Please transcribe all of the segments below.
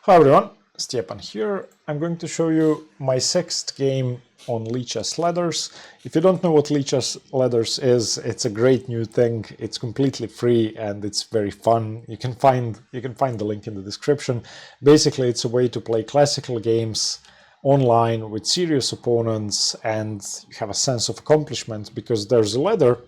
Hi everyone, Stepan here. I'm going to show you my sixth game on Lichessladders. If you don't know what Lichessladders is, it's a great new thing. It's completely free and it's very fun. You can find the link in the description. Basically, it's a way to play classical games online with serious opponents, and you have a sense of accomplishment because there's a ladder.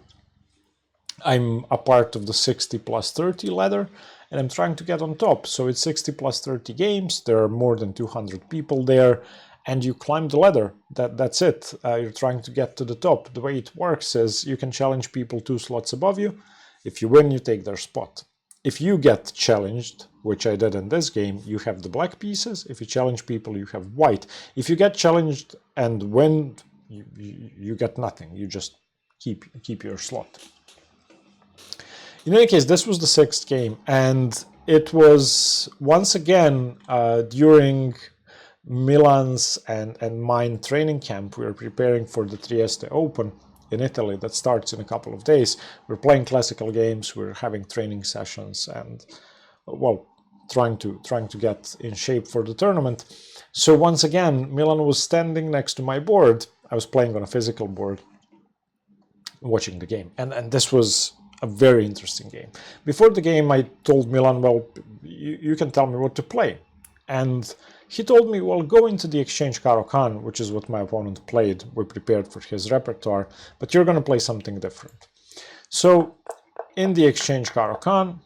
I'm a part of the 60 plus 30 ladder, and I'm trying to get on top. So it's 60 plus 30 games, there are more than 200 people there, and you climb the ladder. That's it. You're trying to get to the top. The way it works is you can challenge people 2 slots above you. If you win, you take their spot. If you get challenged, which I did in this game, you have the black pieces. If you challenge people, you have white. If you get challenged and win, you get nothing. You just keep your slot. In any case, this was the sixth game, and it was once again during Milan's and mine training camp. We were preparing for the Trieste Open in Italy that starts in a couple of days. We're playing classical games, we're having training sessions, and well, trying to get in shape for the tournament. So once again, Milan was standing next to my board. I was playing on a physical board, watching the game, and this was a very interesting game. Before the game, I told Milan, well, you can tell me what to play. And he told me, well, go into the exchange Caro-Kann, which is what my opponent played. We prepared for his repertoire, but you're going to play something different. So in the exchange Caro-Kann,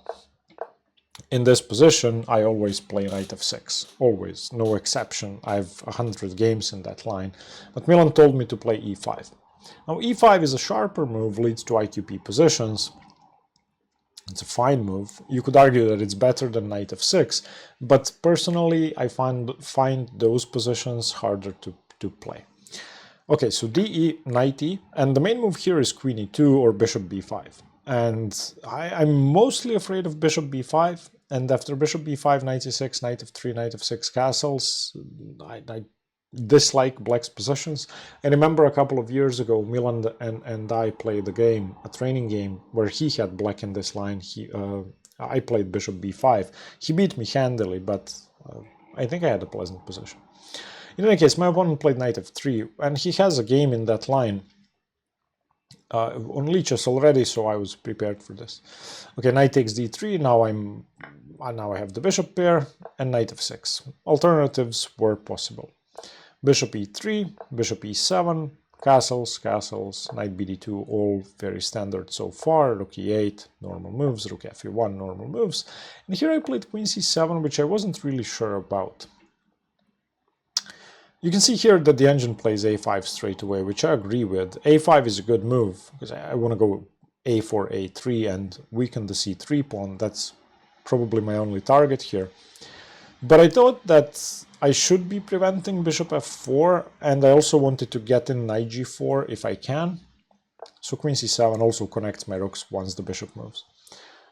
in this position, I always play knight f6. Always, no exception. I have 100 games in that line. But Milan told me to play e5. Now e5 is a sharper move, leads to IQP positions. It's a fine move. You could argue that it's better than knight f6, but personally I find those positions harder to play. Okay, so de, knight e, and the main move here is queen e2 or bishop b5. And I'm mostly afraid of bishop b5, and after bishop b5, knight e6, knight f3, knight f6 castles, I dislike black's positions. I remember a couple of years ago, Milan and I played a game, a training game, where he had black in this line. I played bishop b5. He beat me handily, but I think I had a pleasant position. In any case, my opponent played knight f3, and he has a game in that line on Liches already, so I was prepared for this. Okay, knight takes d3. Now I have the bishop pair and knight f6. Alternatives were possible. Bishop e3, bishop e7, castles, knight bd2, all very standard so far. Rook e8, normal moves, rook fe1, normal moves. And here I played queen c7, which I wasn't really sure about. You can see here that the engine plays a5 straight away, which I agree with. a5 is a good move, because I want to go a4, a3, and weaken the c3 pawn. That's probably my only target here. But I thought that I should be preventing bishop f4, and I also wanted to get in knight g4 if I can. So queen c7 also connects my rooks once the bishop moves.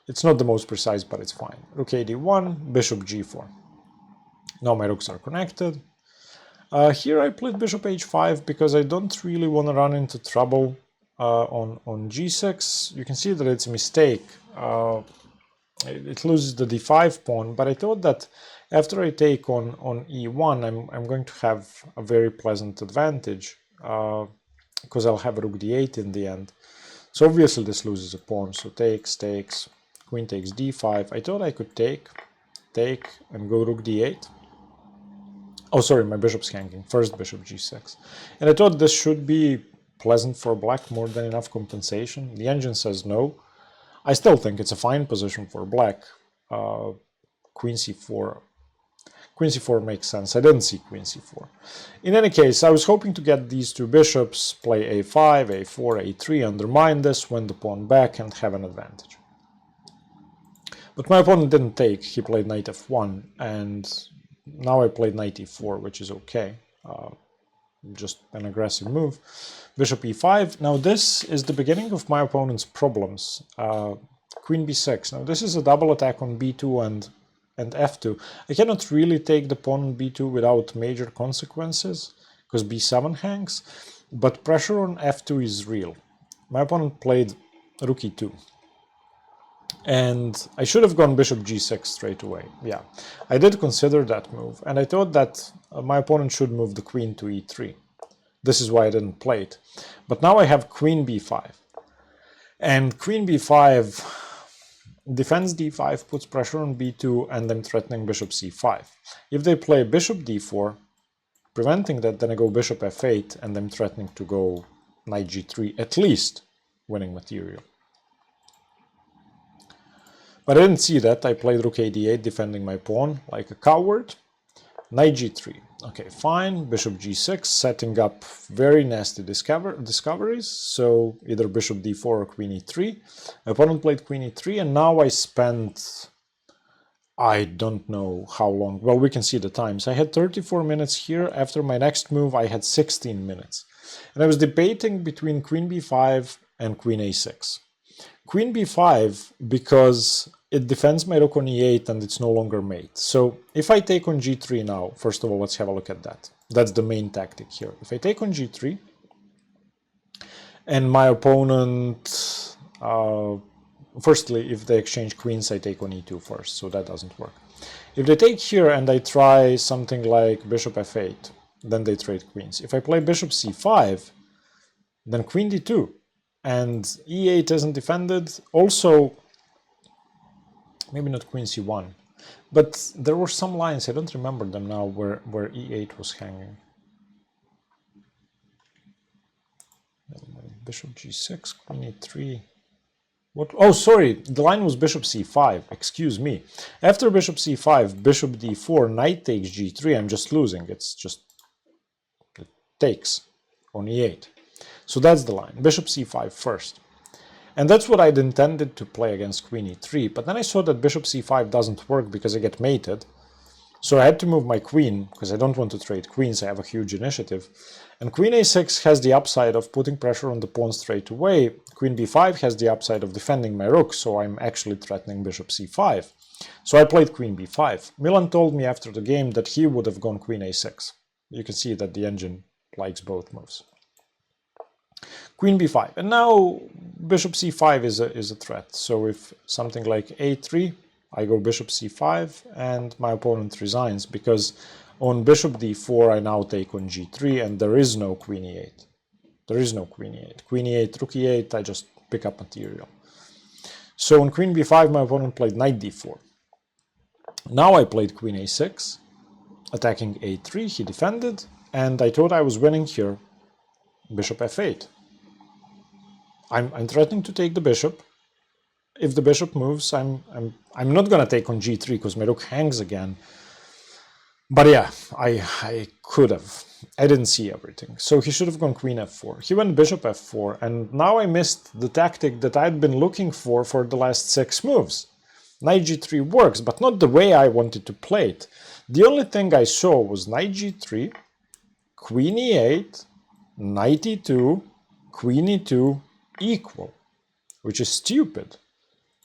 It's not the most precise, but it's fine. Rook ad1, bishop g4. Now my rooks are connected. Here I played bishop h5 because I don't really want to run into trouble on g6. You can see that it's a mistake. It loses the d5 pawn, but I thought that after I take on e1, I'm going to have a very pleasant advantage because I'll have rook d8 in the end. So obviously this loses a pawn, so takes, queen takes d5. I thought I could take, and go rook d8. Oh, sorry, my bishop's hanging. First bishop g6. And I thought this should be pleasant for black, more than enough compensation. The engine says no. I still think it's a fine position for black. Queen c4. Queen c4 makes sense. I didn't see queen c4. In any case, I was hoping to get these two bishops, play a5, a4, a3, undermine this, win the pawn back, and have an advantage. But my opponent didn't take. He played knight f1, and now I played knight e4, which is okay. Just an aggressive move. Bishop e5. Now this is the beginning of my opponent's problems. Queen b6. Now this is a double attack on b2 and f2. I cannot really take the pawn on b2 without major consequences, because b7 hangs, but pressure on f2 is real. My opponent played rook e2. And I should have gone bishop g6 straight away. Yeah, I did consider that move, and I thought that my opponent should move the queen to e3. This is why I didn't play it. But now I have queen b5. And queen b5 defends d5, puts pressure on b2, and I'm threatening bishop c5. If they play bishop d4, preventing that, then I go bishop f8, and I'm threatening to go knight g3, at least winning material. But I didn't see that. I played rook a8, defending my pawn like a coward. Knight g3. Okay, fine. Bishop g6, setting up very nasty discoveries. So either bishop d4 or queen e3. My opponent played queen e3, and now I spent, I don't know how long. Well, we can see the times. I had 34 minutes here. After my next move, I had 16 minutes. And I was debating between queen b5 and queen a6. Queen b5 because it defends my rook on e8 and it's no longer mate. So if I take on g3 now, first of all, let's have a look at that. That's the main tactic here. If I take on g3 and my opponent, firstly, if they exchange queens, I take on e2 first, so that doesn't work. If they take here and I try something like bishop f8, then they trade queens. If I play bishop c5, then queen d2. And e8 isn't defended. Also, maybe not queen c1, but there were some lines, I don't remember them now, where e8 was hanging. Bishop g6, queen e3. What? Oh, sorry, the line was bishop c5, excuse me. After bishop c5, bishop d4, knight takes g3, I'm just losing. It's just, it takes on e8. So that's the line, bishop c5 first. And that's what I'd intended to play against queen e3, but then I saw that bishop c5 doesn't work because I get mated. So I had to move my queen, because I don't want to trade queens, I have a huge initiative. And queen a6 has the upside of putting pressure on the pawn straight away. Queen b5 has the upside of defending my rook, so I'm actually threatening bishop c5. So I played queen b5. Milan told me after the game that he would have gone queen a6. You can see that the engine likes both moves. Queen b5, and now bishop c5 is a threat. So if something like a3, I go bishop c5, and my opponent resigns, because on bishop d4 I now take on g3, and there is no queen e8. There is no queen e8. Queen e8, rook e8, I just pick up material. So on queen b5 my opponent played knight d4. Now I played queen a6, attacking a3, he defended, and I thought I was winning here. Bishop f8. I'm threatening to take the bishop. If the bishop moves, I'm not gonna take on g3 because my rook hangs again. But yeah, I could have. I didn't see everything. So he should have gone queen f4. He went bishop f4, and now I missed the tactic that I'd been looking for the last 6 moves. Knight g3 works, but not the way I wanted to play it. The only thing I saw was knight g3, queen e8, knight e2, queen e2, equal, which is stupid.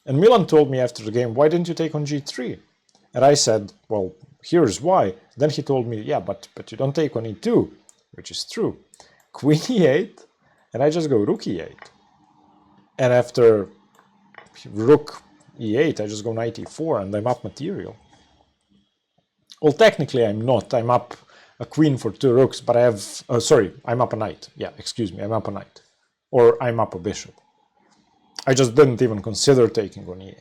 And Milan told me after the game, why didn't you take on g3? And I said, well, here's why. Then he told me, yeah, but you don't take on e2, which is true. Queen e8, and I just go rook e8. And after rook e8, I just go knight e4, and I'm up material. Well, technically I'm not. I'm up a queen for 2 rooks, but I have, sorry, I'm up a knight. Yeah, excuse me, I'm up a knight. Or I'm up a bishop. I just didn't even consider taking on e8.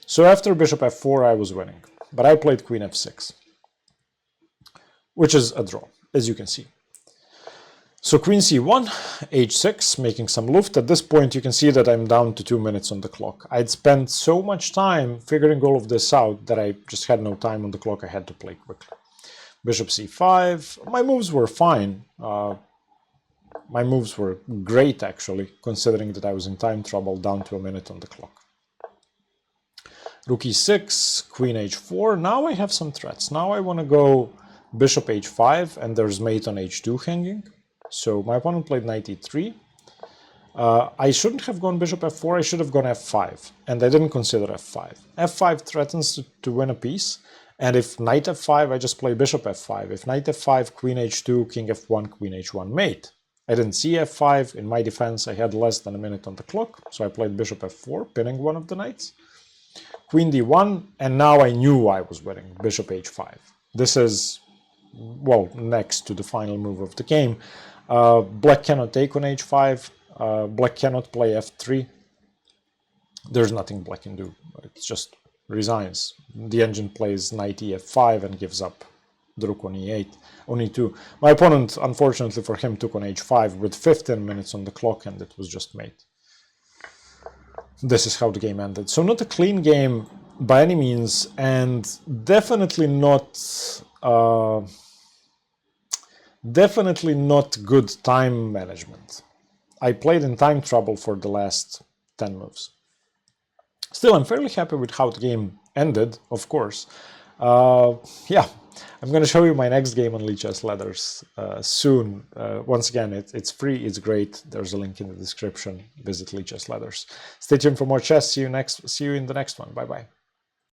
So after bishop f4, I was winning. But I played queen f6, which is a draw, as you can see. So queen c1, h6, making some luft. At this point, you can see that I'm down to 2 minutes on the clock. I'd spent so much time figuring all of this out that I just had no time on the clock. I had to play quickly. Bishop c5. My moves were fine. My moves were great, actually, considering that I was in time trouble, down to a minute on the clock. Rook e6, queen h4. Now I have some threats. Now I want to go bishop h5, and there's mate on h2 hanging. So my opponent played knight e3. I shouldn't have gone bishop f4, I should have gone f5, and I didn't consider f5. f5 threatens to win a piece, and if knight f5, I just play bishop f5. If knight f5, queen h2, king f1, queen h1 mate. I didn't see f5. In my defense, I had less than a minute on the clock, so I played bishop f4, pinning one of the knights. Queen d1, and now I knew I was winning, bishop h5. This is, well, next to the final move of the game. Black cannot take on h5, black cannot play f3. There's nothing black can do, it just resigns. The engine plays knight ef5 and gives up the rook on e8, on e2. My opponent, unfortunately for him, took on h5 with 15 minutes on the clock, and it was just mate. This is how the game ended. So not a clean game by any means, and definitely not good time management. I played in time trouble for the last 10 moves. Still, I'm fairly happy with how the game ended, of course. Yeah, I'm going to show you my next game on Lichessladders soon. Once again, it's free, it's great. There's a link in the description. Visit Lichessladders. Stay tuned for more chess. See you in the next one. Bye-bye.